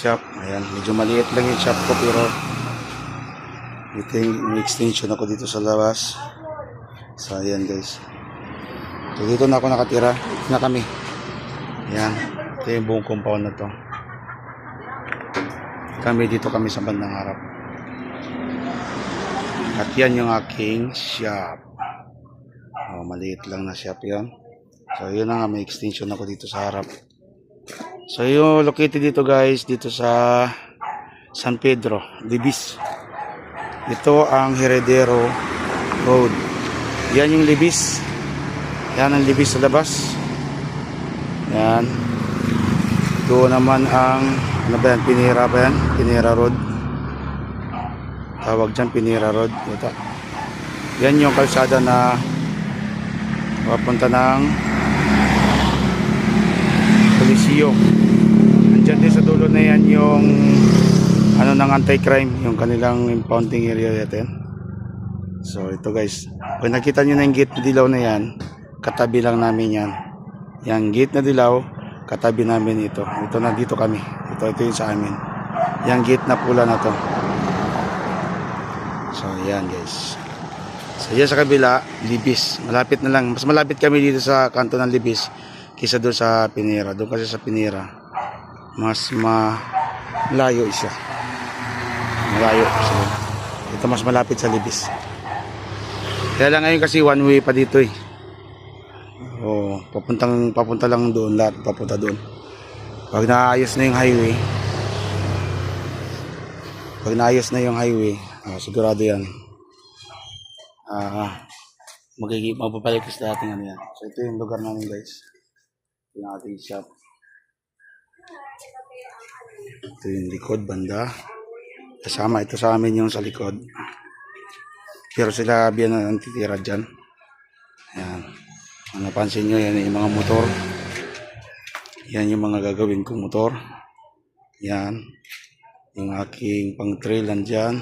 shop. Ayan, medyo maliit lang yung shop ko pero ito yung may extension ako dito sa labas. So ayan guys. So dito na ako nakatira. Dito na kami. Ayan, ito yung buong compound na to. Dito kami sa bandang harap. At yan yung aking shop. Oh, maliit lang na shop yan. So yun na nga, may extension ako dito sa harap. So yung located dito guys, dito sa San Pedro, Libis. Ito ang Heredero Road. Yan yung Libis. Yan ang Libis sa labas. Yan. Ito naman ang ano ba yan? Pinira ba yan? Pinira Road. Tawag dyan, Pinira Road. Ito. Yan yung kalsada na papunta ng Coliseo. Andyan din sa dulo na yan yung ano ng anti-crime, yung kanilang impounding area natin. So ito guys, pag nakita nyo na yung gate na dilaw na yan, katabi lang namin yan. Yung gate na dilaw, katabi namin ito. Ito na dito kami. Ito yung sa amin. Yung gate na pula na to. So yan guys. So yan sa kabila, Libis. Malapit na lang. Mas malapit kami dito sa kanto ng Libis kaysa doon sa Pinira. Doon kasi sa Pinira, mas malayo siya. Malayo. So, ito mas malapit sa Libis. Kaya lang ngayon kasi one way pa dito eh. Oh, papunta lang doon, lahat papunta doon. Pag naayos na yung highway, sigurado yan. Mapapalik sa ating ano yan. So ito yung lugar namin guys. Ito yung ating shop. Ito yung likod banda. Kasama ito sa amin yung sa likod. Pero sila biyan na nantitira dyan. Ayan. Kung napansin nyo, yan yung mga motor. Yan yung mga gagawin kong motor. Yan. Yung aking pang trail nandyan.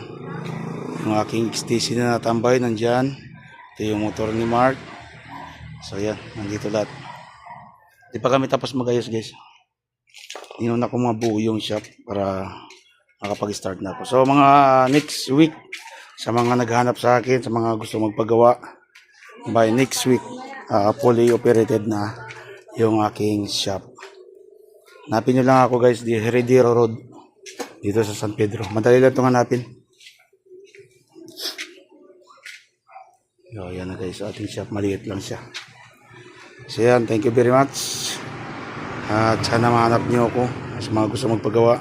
Yung aking XTC na natambay nandyan. Ito yung motor ni Mark. So yan, nandito lahat. Di pa kami tapos magayos guys. Inuna ko mabuo yung shop para makapag-start na ako. So mga next week, sa mga naghahanap sa akin, sa mga gusto magpagawa, by next week, fully operated na yung aking shop. Hanapin nyo lang ako guys, di Heredero Road, dito sa San Pedro. Madali lang itong hanapin. Yan na guys, ating shop, maliit lang siya. So yan, thank you very much. At sana mahanap nyo ako sa mga gusto magpagawa.